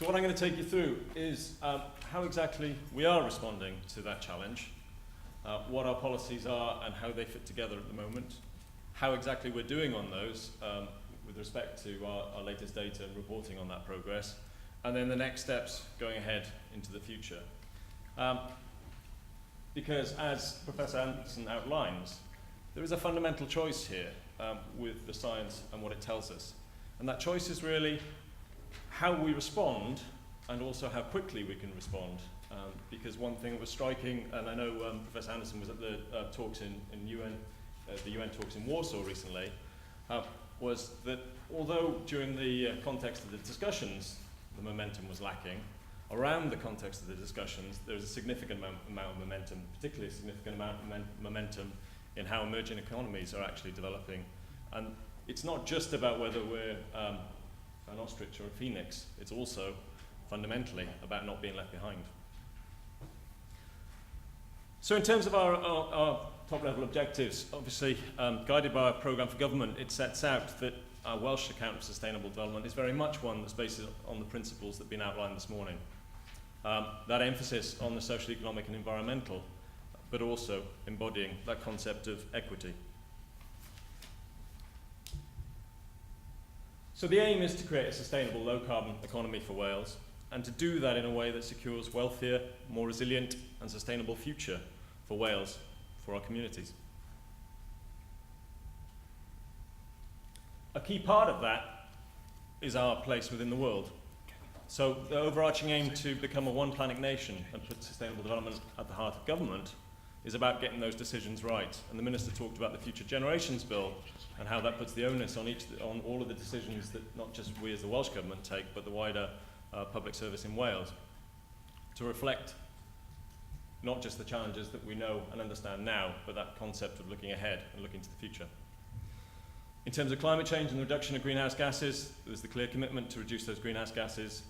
So what I'm going to take you through is how exactly we are responding to that challenge, what our policies are and how they fit together at the moment, how exactly we're doing on those with respect to our latest data and reporting on that progress, and then the next steps going ahead into the future. Because as Professor Anderson outlines, there is a fundamental choice here with the science and what it tells us. And that choice is really how we respond and also how quickly we can respond. Because one thing that was striking, and I know Professor Anderson was at the talks in UN, the UN talks in Warsaw recently, was that although during the context of the discussions, the momentum was lacking, around the context of the discussions, there's a significant amount of momentum, particularly a significant amount of momentum in how emerging economies are actually developing. And it's not just about whether we're an ostrich or a phoenix, it's also fundamentally about not being left behind. So in terms of our top-level objectives, obviously guided by our programme for government, it sets out that our Welsh account of sustainable development is very much one that's based on the principles that have been outlined this morning. That emphasis on the social, economic and environmental, but also embodying that concept of equity. So the aim is to create a sustainable low-carbon economy for Wales, and to do that in a way that secures wealthier, more resilient and sustainable future for Wales, for our communities. A key part of that is our place within the world. So the overarching aim to become a one planet nation and put sustainable development at the heart of government is about getting those decisions right. And the Minister talked about the Future Generations Bill and how that puts the onus on all of the decisions that not just we as the Welsh Government take, but the wider public service in Wales, to reflect not just the challenges that we know and understand now, but that concept of looking ahead and looking to the future. In terms of climate change and the reduction of greenhouse gases, there's the clear commitment to reduce those greenhouse gases,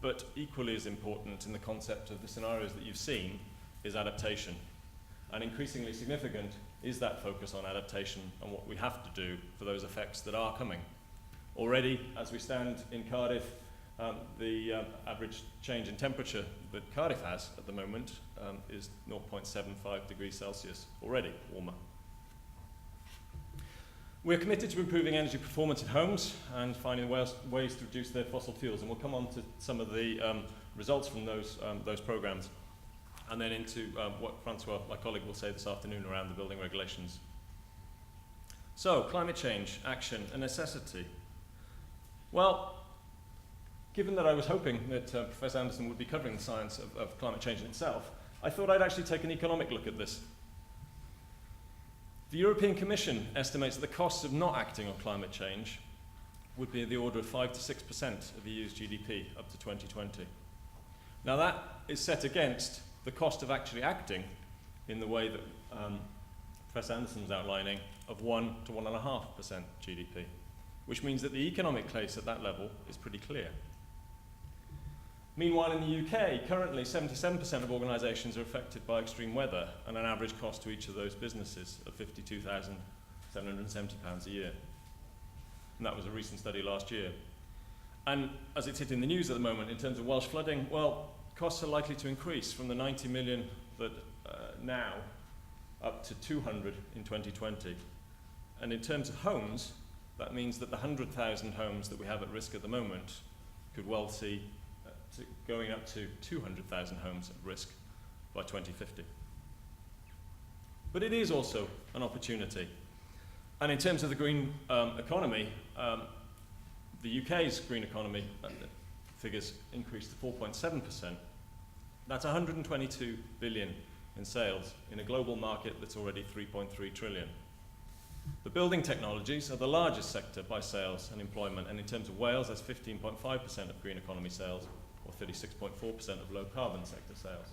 but equally as important in the concept of the scenarios that you've seen is adaptation. And increasingly significant is that focus on adaptation and what we have to do for those effects that are coming. Already, as we stand in Cardiff, the average change in temperature that Cardiff has at the moment is 0.75 degrees Celsius, already warmer. We're committed to improving energy performance in homes and finding ways to reduce their fossil fuels, and we'll come on to some of the results from those programs, and then into what Francois, my colleague, will say this afternoon around the building regulations. So, climate change, action, a necessity. Well, given that I was hoping that Professor Anderson would be covering the science of climate change in itself, I thought I'd actually take an economic look at this. The European Commission estimates that the costs of not acting on climate change would be in the order of 5 to 6% of the EU's GDP up to 2020. Now that is set against the cost of actually acting in the way that Professor Anderson was outlining of 1 to 1.5% GDP, which means that the economic case at that level is pretty clear. Meanwhile, in the UK, currently 77% of organisations are affected by extreme weather, and an average cost to each of those businesses of £52,770 a year. And that was a recent study last year. And as it's hitting the news at the moment, in terms of Welsh flooding, well, costs are likely to increase from the 90 million that now up to 200 in 2020. And in terms of homes, that means that the 100,000 homes that we have at risk at the moment could well see going up to 200,000 homes at risk by 2050. But it is also an opportunity. And in terms of the green economy, the UK's green economy figures increased to 4.7%. That's 122 billion in sales in a global market that's already 3.3 trillion. The building technologies are the largest sector by sales and employment, and in terms of Wales, that's 15.5% of green economy sales, or 36.4% of low carbon sector sales.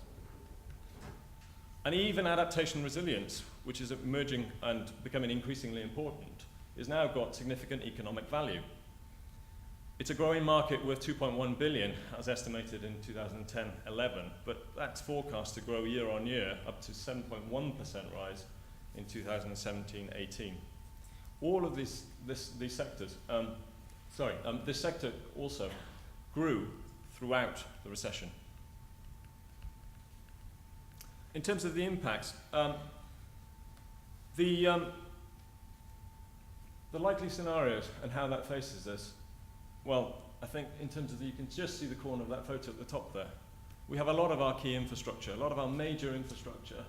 And even adaptation resilience, which is emerging and becoming increasingly important, has now got significant economic value. It's a growing market worth 2.1 billion, as estimated in 2010-11, but that's forecast to grow year on year up to 7.1% rise in 2017-18. All of these sectors, this sector also grew throughout the recession. In terms of the impacts, the likely scenarios and how that faces us, well, I think in terms of you can just see the corner of that photo at the top there. We have a lot of our key infrastructure, a lot of our major infrastructure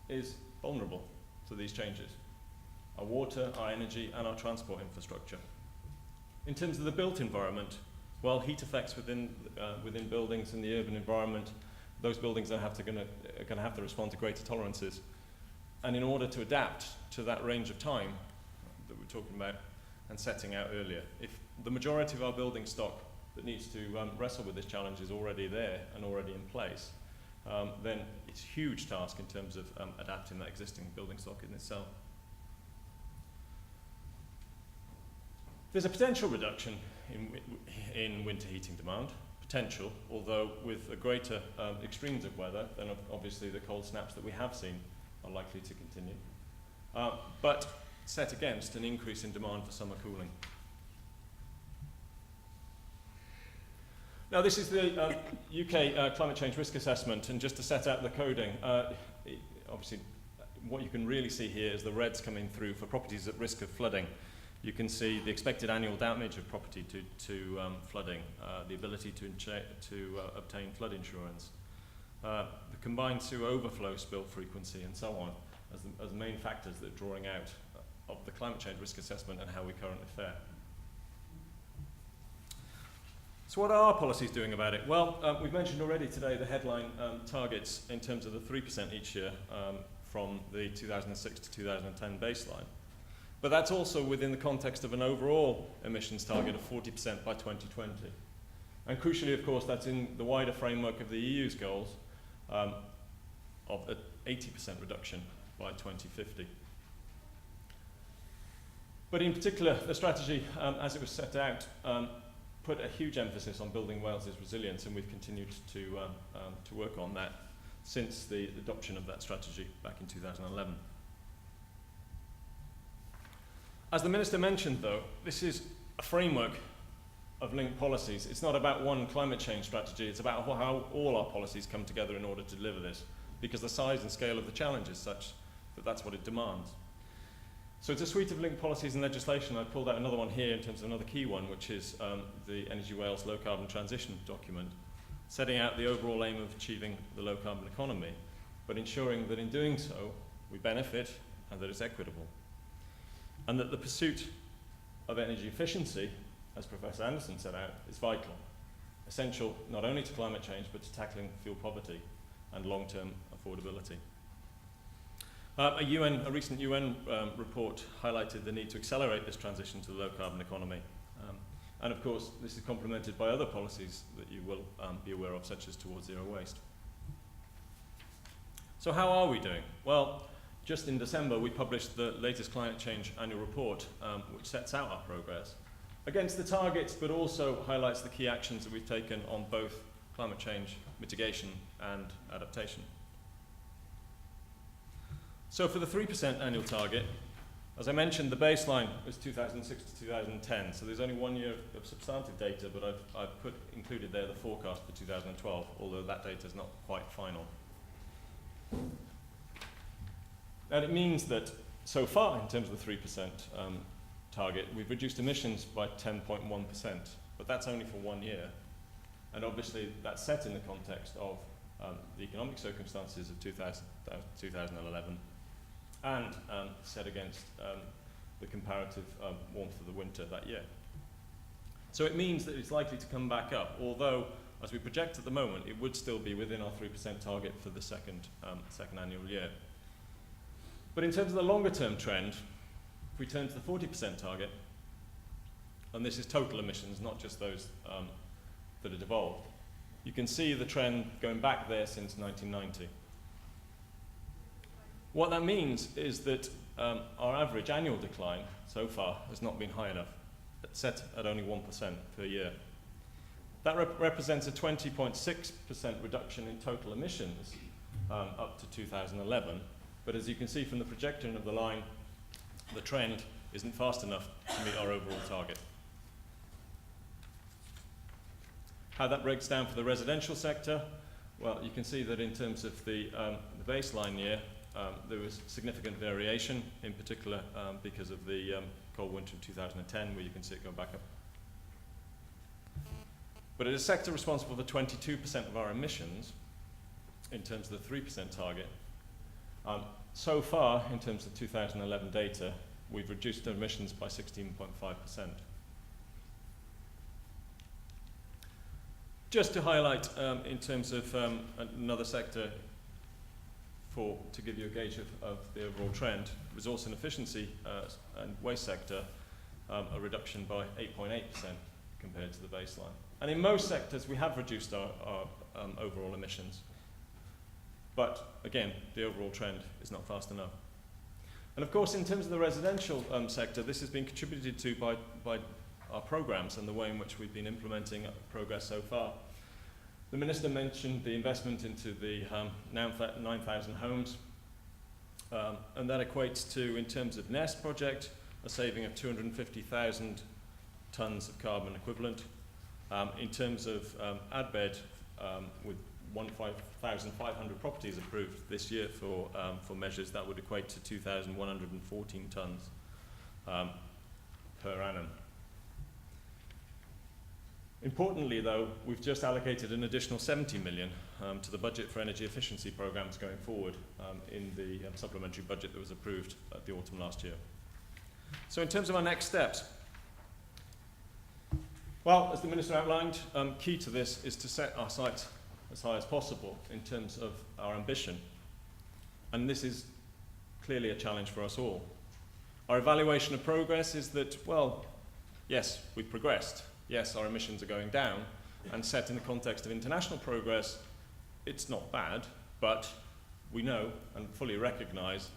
is vulnerable to these changes. Our water, our energy, and our transport infrastructure. In terms of the built environment, well, heat effects within buildings in the urban environment, those buildings are going to have to respond to greater tolerances. And in order to adapt to that range of time that we're talking about and setting out earlier, if the majority of our building stock that needs to wrestle with this challenge is already there and already in place, then it's a huge task in terms of adapting that existing building stock in itself. There's a potential reduction in winter heating demand, potential, although with a greater extremes of weather, then obviously the cold snaps that we have seen are likely to continue, but set against an increase in demand for summer cooling. Now this is the UK climate change risk assessment, and just to set out the coding, obviously what you can really see here is the reds coming through for properties at risk of flooding. You can see the expected annual damage of property to flooding, the ability to obtain flood insurance, the combined sewer overflow spill frequency, and so on, as the main factors that are drawing out of the climate change risk assessment and how we currently fare. So what are our policies doing about it? Well, we've mentioned already today the headline targets in terms of the 3% each year from the 2006 to 2010 baseline. But that's also within the context of an overall emissions target of 40% by 2020. And crucially, of course, that's in the wider framework of the EU's goals of an 80% reduction by 2050. But in particular, the strategy, as it was set out, put a huge emphasis on building Wales's resilience, and we've continued to work on that since the adoption of that strategy back in 2011. As the Minister mentioned, though, this is a framework of linked policies. It's not about one climate change strategy, it's about how all our policies come together in order to deliver this, because the size and scale of the challenge is such that that's what it demands. So it's a suite of linked policies and legislation. I pulled out another one here in terms of another key one, which is the Energy Wales Low Carbon Transition document, setting out the overall aim of achieving the low carbon economy, but ensuring that in doing so, we benefit and that it's equitable. And that the pursuit of energy efficiency, as Professor Anderson set out, is vital, essential not only to climate change, but to tackling fuel poverty and long-term affordability. A recent UN report highlighted the need to accelerate this transition to the low-carbon economy. And of course, this is complemented by other policies that you will be aware of, such as towards zero waste. So how are we doing? Well, just in December, we published the latest climate change annual report, which sets out our progress against the targets, but also highlights the key actions that we've taken on both climate change mitigation and adaptation. So for the 3% annual target, as I mentioned, the baseline was 2006 to 2010, so there's only 1 year of substantive data, but I've included there the forecast for 2012, although that data is not quite final. And it means that so far, in terms of the 3% target, we've reduced emissions by 10.1%, but that's only for 1 year. And obviously, that's set in the context of the economic circumstances of 2011 and set against the comparative warmth of the winter that year. So it means that it's likely to come back up, although, as we project at the moment, it would still be within our 3% target for the second annual year. But in terms of the longer term trend, if we turn to the 40% target, and this is total emissions, not just those that are devolved, you can see the trend going back there since 1990. What that means is that our average annual decline so far has not been high enough, set at only 1% per year. That represents a 20.6% reduction in total emissions up to 2011. But as you can see from the projection of the line, the trend isn't fast enough to meet our overall target. How that breaks down for the residential sector, well, you can see that in terms of the baseline year, there was significant variation, in particular because of the cold winter of 2010, where you can see it go back up. But it is a sector responsible for 22% of our emissions, in terms of the 3% target. So far, in terms of 2011 data, we've reduced our emissions by 16.5%. Just to highlight, in terms of another sector, to give you a gauge of the overall trend, resource and efficiency and waste sector, a reduction by 8.8% compared to the baseline. And in most sectors, we have reduced our overall emissions. But again, the overall trend is not fast enough. And of course, in terms of the residential sector, this has been contributed to by our programs and the way in which we've been implementing progress so far. The Minister mentioned the investment into the 9,000 homes, and that equates to, in terms of NEST project, a saving of 250,000 tonnes of carbon equivalent. In terms of ADBED, with 1,500 properties approved this year for measures, that would equate to 2,114 tonnes per annum. Importantly, though, we've just allocated an additional 70 million to the budget for energy efficiency programs going forward in the supplementary budget that was approved at the autumn last year. So in terms of our next steps, well, as the Minister outlined, key to this is to set our sights as high as possible in terms of our ambition. And this is clearly a challenge for us all. Our evaluation of progress is that, well, yes, we've progressed. Yes, our emissions are going down, and set in the context of international progress, it's not bad, but we know and fully recognise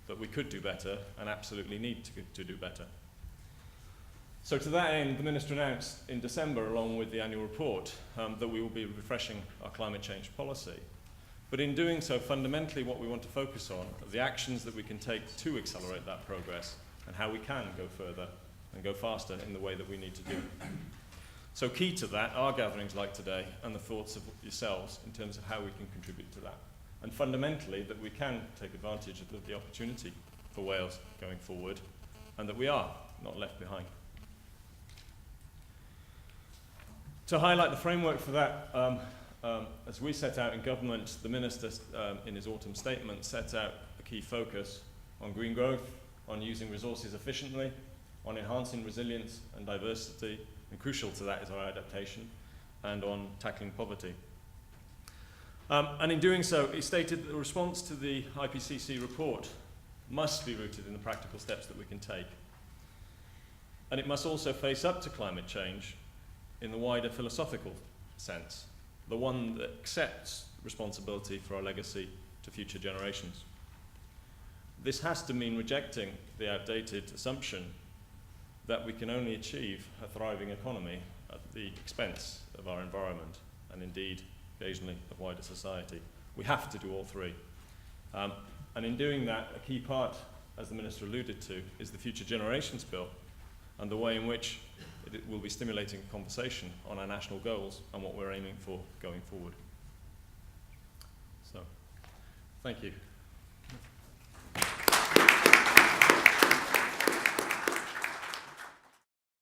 that we could do better and absolutely need to do better. So to that end, the Minister announced in December, along with the annual report, that we will be refreshing our climate change policy. But in doing so, fundamentally what we want to focus on are the actions that we can take to accelerate that progress and how we can go further and go faster in the way that we need to do. So key to that are gatherings like today and the thoughts of yourselves in terms of how we can contribute to that. And fundamentally, that we can take advantage of the opportunity for Wales going forward, and that we are not left behind. To highlight the framework for that, as we set out in government, the Minister in his autumn statement set out a key focus on green growth, on using resources efficiently, on enhancing resilience and diversity, and crucial to that is our adaptation, and on tackling poverty. And in doing so, he stated that the response to the IPCC report must be rooted in the practical steps that we can take. And it must also face up to climate change in the wider philosophical sense, the one that accepts responsibility for our legacy to future generations. This has to mean rejecting the outdated assumption that we can only achieve a thriving economy at the expense of our environment, and indeed, occasionally, of wider society. We have to do all three. And in doing that, a key part, as the Minister alluded to, is the Future Generations Bill, and the way in which it will be stimulating a conversation on our national goals and what we're aiming for going forward. So, thank you.